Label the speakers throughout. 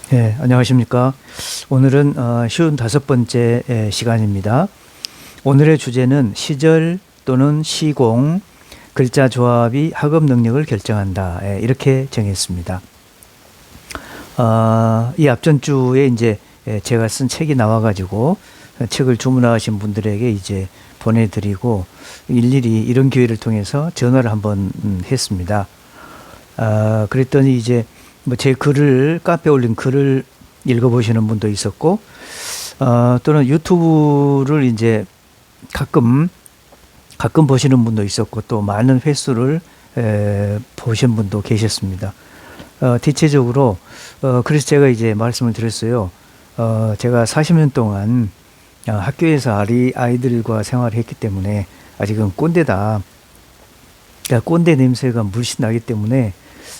Speaker 1: 네, 안녕하십니까. 오늘은 55번째 시간입니다. 오늘의 주제는 시절 또는 시공, 글자 조합이 학업 능력을 결정한다. 이렇게 정했습니다. 이 앞전 주에 이제 제가 쓴 책이 나와가지고 책을 주문하신 분들에게 이제 보내드리고 일일이 이런 기회를 통해서 전화를 한번 했습니다. 그랬더니 이제 뭐 제 글을 카페에 올린 글을 읽어보시는 분도 있었고 또는 유튜브를 이제 가끔 보시는 분도 있었고 또 많은 횟수를 보신 분도 계셨습니다. 대체적으로 그래서 제가 이제 말씀을 드렸어요. 제가 40년 동안 학교에서 아이들과 생활을 했기 때문에 아직은 꼰대다. 그러니까 꼰대 냄새가 물씬 나기 때문에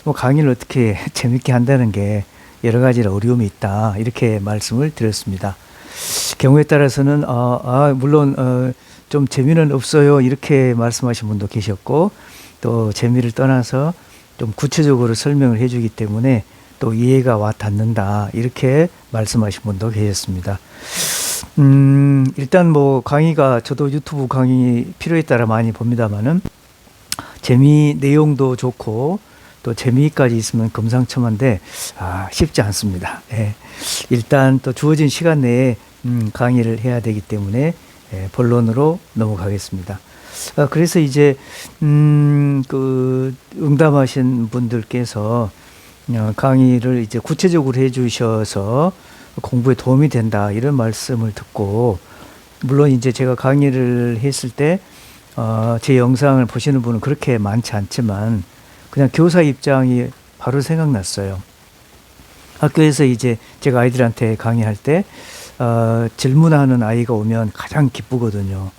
Speaker 1: 뭐 강의를 어떻게 재밌게 한다는 게 여러 가지 어려움이 있다. 이렇게 말씀을 드렸습니다. 경우에 따라서는 물론 좀 재미는 없어요. 이렇게 말씀하신 분도 계셨고 또 재미를 떠나서 좀 구체적으로 설명을 해주기 때문에 또 이해가 와 닿는다. 이렇게 말씀하신 분도 계셨습니다. 일단 뭐 강의가 저도 유튜브 강의 필요에 따라 많이 봅니다만은 내용도 좋고 또 재미까지 있으면 금상첨화인데 쉽지 않습니다. 일단 또 주어진 시간 내에 강의를 해야 되기 때문에 본론으로 넘어가겠습니다. 그래서 이제 그 응답하신 분들께서 강의를 이제 구체적으로 해주셔서 공부에 도움이 된다 이런 말씀을 듣고 물론 이제 제가 강의를 했을 때 제 영상을 보시는 분은 그렇게 많지 않지만 그냥 교사 입장이 바로 생각났어요. 학교에서 이제 제가 아이들한테 강의할 때 질문하는 아이가 오면 가장 기쁘거든요.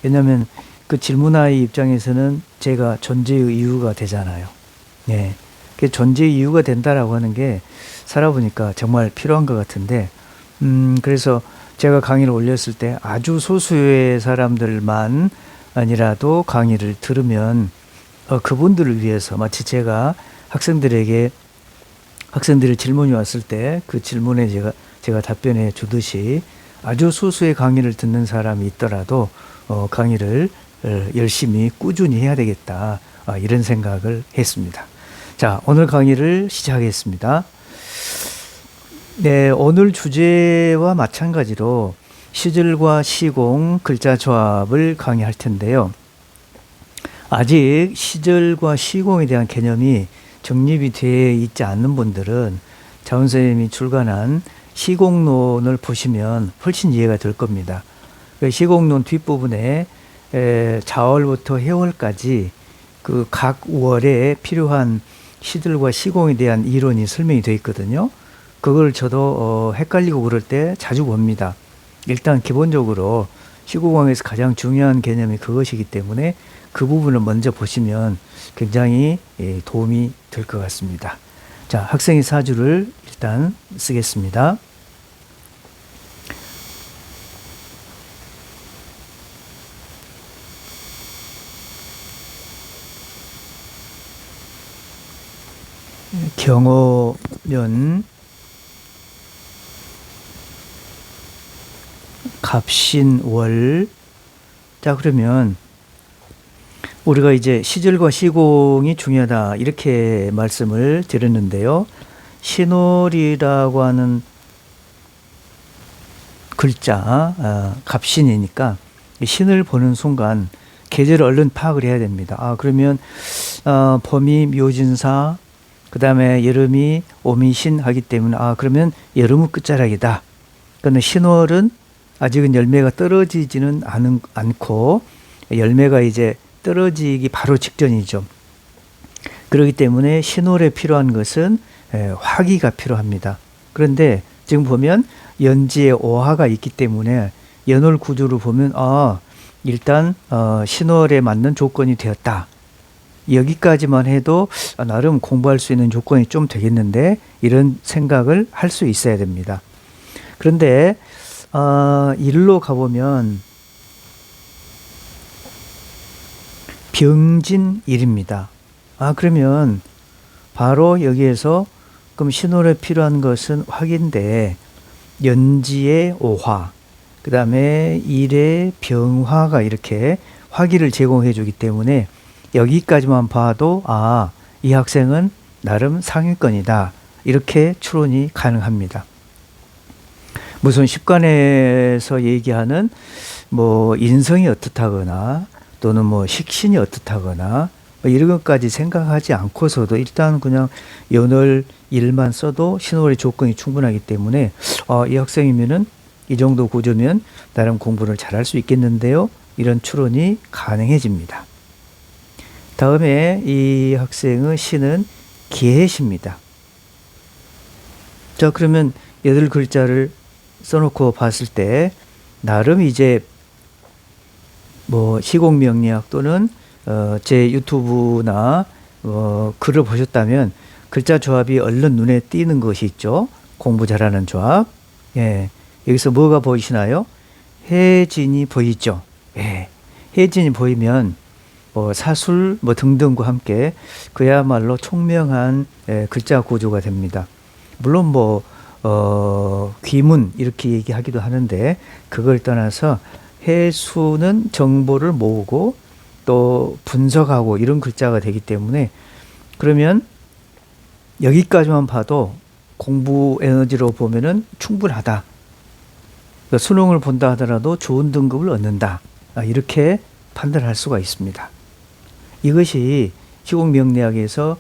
Speaker 1: 왜냐하면 그 질문아이 입장에서는 제가 존재의 이유가 되잖아요. 예. 그 존재의 이유가 된다라고 하는 게 살아보니까 정말 필요한 것 같은데, 그래서 제가 강의를 올렸을 때 아주 소수의 사람들만 아니라도 강의를 들으면 그분들을 위해서 마치 제가 학생들이 질문이 왔을 때 그 질문에 제가 답변해 주듯이 아주 소수의 강의를 듣는 사람이 있더라도 강의를 열심히 꾸준히 해야 되겠다. 이런 생각을 했습니다. 자, 오늘 강의를 시작하겠습니다. 네, 오늘 주제와 마찬가지로 시절과 시공, 글자 조합을 강의할 텐데요. 아직 시절과 시공에 대한 개념이 정립이 되어 있지 않는 분들은 자원 선생님이 출간한 시공론을 보시면 훨씬 이해가 될 겁니다. 시공론 뒷부분에 자월부터 해월까지 그 각 월에 필요한 시들과 시공에 대한 이론이 설명이 되어 있거든요. 그걸 저도 헷갈리고 그럴 때 자주 봅니다. 일단 기본적으로 시공학에서 가장 중요한 개념이 그것이기 때문에 그 부분을 먼저 보시면 굉장히 도움이 될 것 같습니다. 자, 학생의 사주를 일단 쓰겠습니다. 경호년 갑신월. 자, 그러면 우리가 이제 시절과 시공이 중요하다 이렇게 말씀을 드렸는데요. 신월이라고 하는 글자 갑신이니까 신을 보는 순간 계절을 얼른 파악을 해야 됩니다. 그러면 봄이 묘진사, 그 다음에 여름이 오미신 하기 때문에 그러면 여름은 끝자락이다. 그런데 신월은 아직은 열매가 떨어지지는 않고 열매가 이제 떨어지기 바로 직전이죠. 그렇기 때문에 신월에 필요한 것은 화기가 필요합니다. 그런데 지금 보면 연지에 오화가 있기 때문에 연월 구조를 보면 일단 신월에 맞는 조건이 되었다. 여기까지만 해도 나름 공부할 수 있는 조건이 좀 되겠는데 이런 생각을 할 수 있어야 됩니다. 그런데 일로 가보면 병진일입니다. 그러면 바로 여기에서 그럼 신월에 필요한 것은 화기인데 연지의 오화, 그 다음에 일의 병화가 이렇게 화기를 제공해 주기 때문에 여기까지만 봐도 이 학생은 나름 상위권이다. 이렇게 추론이 가능합니다. 무슨 십관에서 얘기하는 뭐 인성이 어떻다거나 또는 뭐 식신이 어떻다거나 뭐 이런 것까지 생각하지 않고서도 일단 그냥 연월 일만 써도 신월의 조건이 충분하기 때문에 이 학생이면은 이 정도 구조면 나름 공부를 잘할 수 있겠는데요. 이런 추론이 가능해집니다. 다음에 이 학생의 시는 기해시입니다. 자, 그러면 8글자를 써놓고 봤을 때 나름 이제 뭐 시공명리학 또는 제 유튜브나 글을 보셨다면 글자 조합이 얼른 눈에 띄는 것이 있죠. 공부 잘하는 조합. 예. 여기서 뭐가 보이시나요? 해진이 보이죠. 예. 해진이 보이면 뭐 사술 뭐 등등과 함께 그야말로 총명한 글자 구조가 됩니다. 물론 뭐 귀문 이렇게 얘기하기도 하는데 그걸 떠나서 해수는 정보를 모으고 또 분석하고 이런 글자가 되기 때문에 그러면 여기까지만 봐도 공부 에너지로 보면은 충분하다. 그러니까 수능을 본다 하더라도 좋은 등급을 얻는다. 이렇게 판단할 수가 있습니다. 이것이 시공명리학에서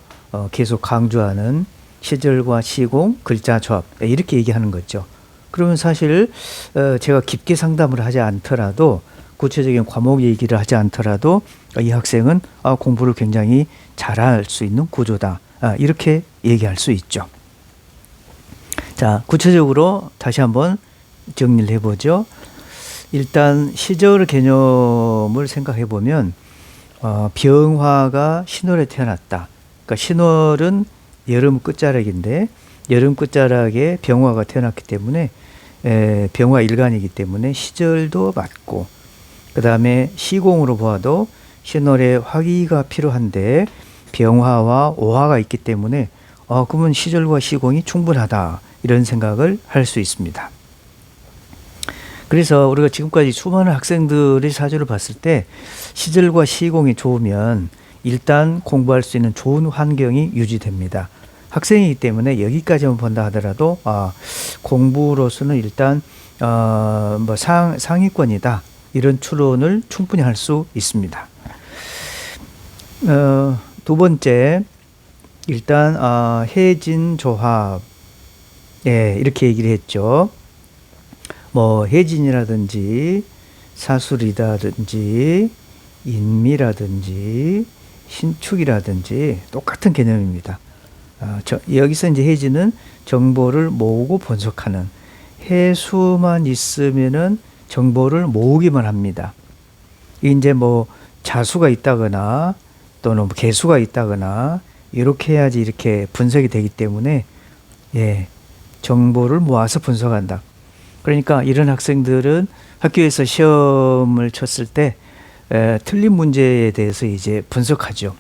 Speaker 1: 계속 강조하는 시절과 시공, 글자 조합 이렇게 얘기하는 거죠. 그러면 사실 제가 깊게 상담을 하지 않더라도 구체적인 과목 얘기를 하지 않더라도 이 학생은 공부를 굉장히 잘할 수 있는 구조다. 이렇게 얘기할 수 있죠. 자, 구체적으로 다시 한번 정리를 해보죠. 일단 시절 개념을 생각해 보면 병화가 신월에 태어났다. 그러니까 신월은 여름 끝자락인데 여름 끝자락에 병화가 태어났기 때문에 병화 일간이기 때문에 시절도 맞고 그 다음에 시공으로 보아도 신월에 화기가 필요한데 병화와 오화가 있기 때문에 그러면 시절과 시공이 충분하다 이런 생각을 할 수 있습니다. 그래서 우리가 지금까지 수많은 학생들의 사주를 봤을 때 시절과 시공이 좋으면 일단 공부할 수 있는 좋은 환경이 유지됩니다. 학생이기 때문에 여기까지만 본다 하더라도 공부로서는 일단 뭐 상위권이다 이런 추론을 충분히 할 수 있습니다. 두 번째 일단 해진 조합 이렇게 얘기를 했죠. 뭐 해진이라든지 사술이라든지 인미라든지 신축이라든지 똑같은 개념입니다. 여기서 이제 해진은 정보를 모으고 분석하는, 해수만 있으면은 정보를 모으기만 합니다. 이제 뭐 자수가 있다거나 또는 뭐 개수가 있다거나 이렇게 해야지 이렇게 분석이 되기 때문에 정보를 모아서 분석한다. 그러니까 이런 학생들은 학교에서 시험을 쳤을 때 틀린 문제에 대해서 이제 분석하죠.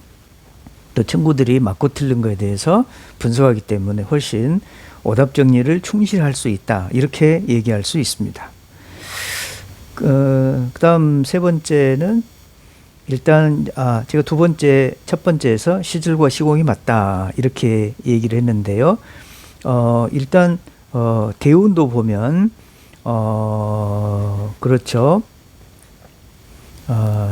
Speaker 1: 또 친구들이 맞고 틀린 거에 대해서 분석하기 때문에 훨씬 오답 정리를 충실할 수 있다. 이렇게 얘기할 수 있습니다. 그다음 세 번째는 일단 제가 첫 번째에서 시절과 시공이 맞다. 이렇게 얘기를 했는데요. 일단 대운도 보면 그렇죠.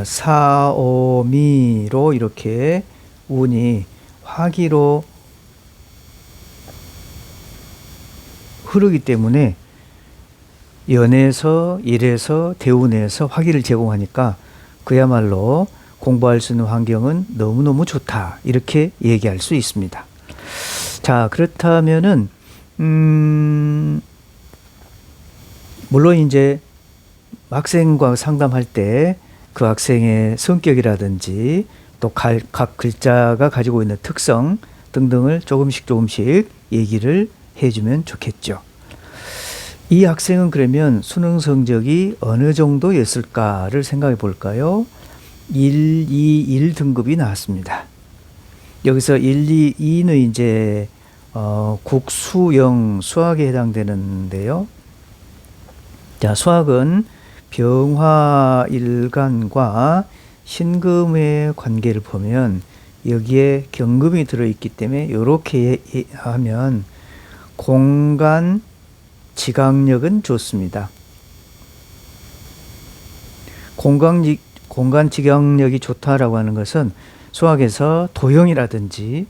Speaker 1: 사오미로 이렇게 운이 화기로 흐르기 때문에 연에서 일에서 대운에서 화기를 제공하니까 그야말로 공부할 수 있는 환경은 너무너무 좋다. 이렇게 얘기할 수 있습니다. 자, 그렇다면은 물론 이제 학생과 상담할 때 그 학생의 성격이라든지 또 각 글자가 가지고 있는 특성 등등을 조금씩 얘기를 해주면 좋겠죠. 이 학생은 그러면 수능 성적이 어느 정도였을까를 생각해 볼까요? 1, 2, 1등급이 나왔습니다. 여기서 1, 2, 2는 이제 국수영 수학에 해당되는데요. 자, 수학은 병화일간과 신금의 관계를 보면 여기에 경금이 들어있기 때문에 이렇게 하면 공간 지각력은 좋습니다. 공간 지각력이 좋다라고 하는 것은 수학에서 도형이라든지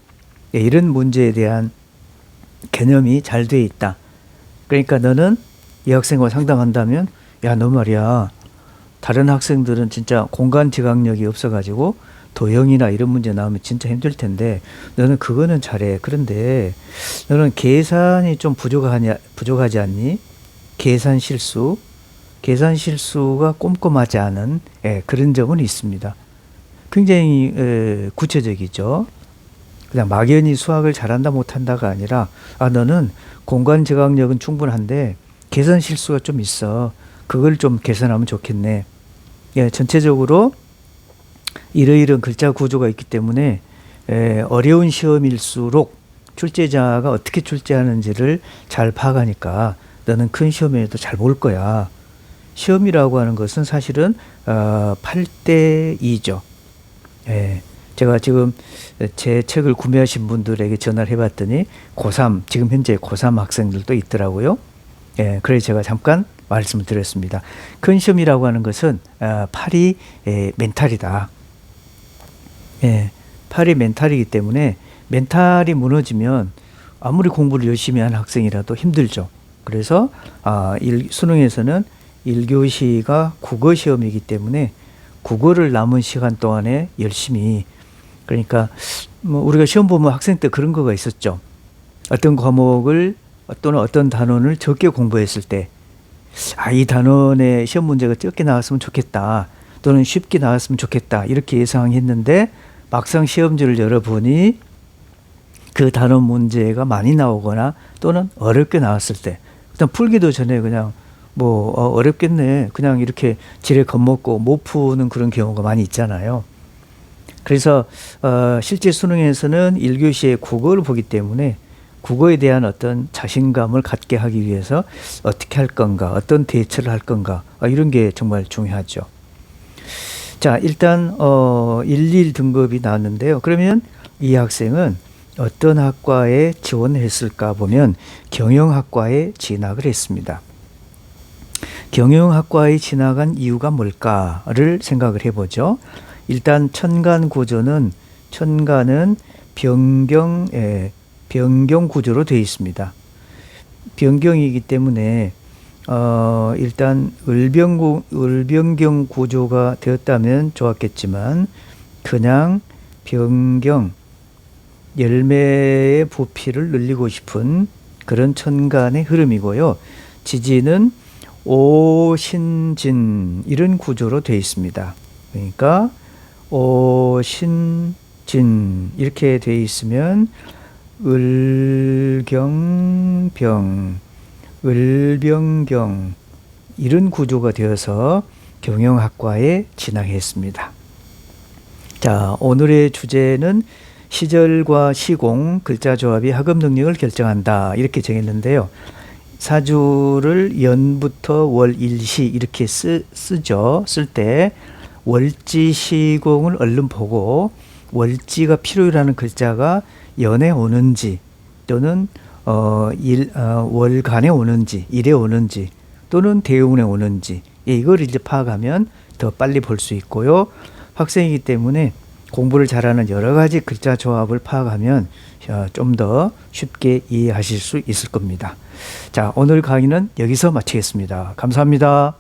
Speaker 1: 이런 문제에 대한 개념이 잘 되어 있다. 그러니까 너는 이 학생과 상담한다면 야, 너 말이야. 다른 학생들은 진짜 공간 지각력이 없어가지고 도형이나 이런 문제 나오면 진짜 힘들 텐데 너는 그거는 잘해. 그런데 너는 계산이 좀 부족하지 않니? 계산 실수가 꼼꼼하지 않은 그런 점은 있습니다. 굉장히 구체적이죠. 그냥 막연히 수학을 잘한다 못한다가 아니라 너는 공간 지각력은 충분한데 계산 실수가 좀 있어. 그걸 좀 개선하면 좋겠네. 전체적으로 이러이러한 글자 구조가 있기 때문에 어려운 시험일수록 출제자가 어떻게 출제하는지를 잘 파악하니까 너는 큰 시험에도 잘 볼 거야. 시험이라고 하는 것은 사실은 8대 2죠. 제가 지금 제 책을 구매하신 분들에게 전화를 해봤더니 고3, 지금 현재 고3 학생들도 있더라고요. 그래서 제가 잠깐 말씀을 드렸습니다. 큰 시험이라고 하는 것은 8이 멘탈이다. 8이 멘탈이기 때문에 멘탈이 무너지면 아무리 공부를 열심히 한 학생이라도 힘들죠. 그래서 수능에서는 1교시가 국어 시험이기 때문에 국어를 남은 시간 동안에 열심히, 그러니까 뭐 우리가 시험 보면 학생 때 그런 거가 있었죠. 어떤 과목을 또는 어떤 단원을 적게 공부했을 때 이 단원의 시험 문제가 적게 나왔으면 좋겠다 또는 쉽게 나왔으면 좋겠다 이렇게 예상했는데 막상 시험지를 열어보니 그 단원 문제가 많이 나오거나 또는 어렵게 나왔을 때 일단 풀기도 전에 그냥 어렵겠네 그냥 이렇게 지레 겁먹고 못 푸는 그런 경우가 많이 있잖아요. 그래서 실제 수능에서는 1교시에 국어를 보기 때문에 국어에 대한 어떤 자신감을 갖게 하기 위해서 어떻게 할 건가, 어떤 대처를 할 건가, 이런 게 정말 중요하죠. 자, 일단 11 등급이 나왔는데요. 그러면 이 학생은 어떤 학과에 지원했을까 보면 경영학과에 진학을 했습니다. 경영학과에 진학한 이유가 뭘까를 생각을 해보죠. 일단 천간 천간은 변경 구조로 되어 있습니다. 변경이기 때문에 일단 을변경 구조가 되었다면 좋았겠지만 그냥 변경 열매의 부피를 늘리고 싶은 그런 천간의 흐름이고요. 지지는 오신진 이런 구조로 되어 있습니다. 그러니까 오신진 이렇게 되어 있으면 을경병, 을병경 이런 구조가 되어서 경영학과에 진학했습니다. 자, 오늘의 주제는 시절과 시공, 글자 조합이 학업 능력을 결정한다 이렇게 정했는데요. 사주를 연부터 월, 일시 이렇게 쓰죠. 쓸 때 월지 시공을 얼른 보고 월지가 필요라는 글자가 연에 오는지 또는 월간에 오는지 일에 오는지 또는 대운에 오는지 이걸 이제 파악하면 더 빨리 볼 수 있고요. 학생이기 때문에 공부를 잘하는 여러 가지 글자 조합을 파악하면 좀 더 쉽게 이해하실 수 있을 겁니다. 자, 오늘 강의는 여기서 마치겠습니다. 감사합니다.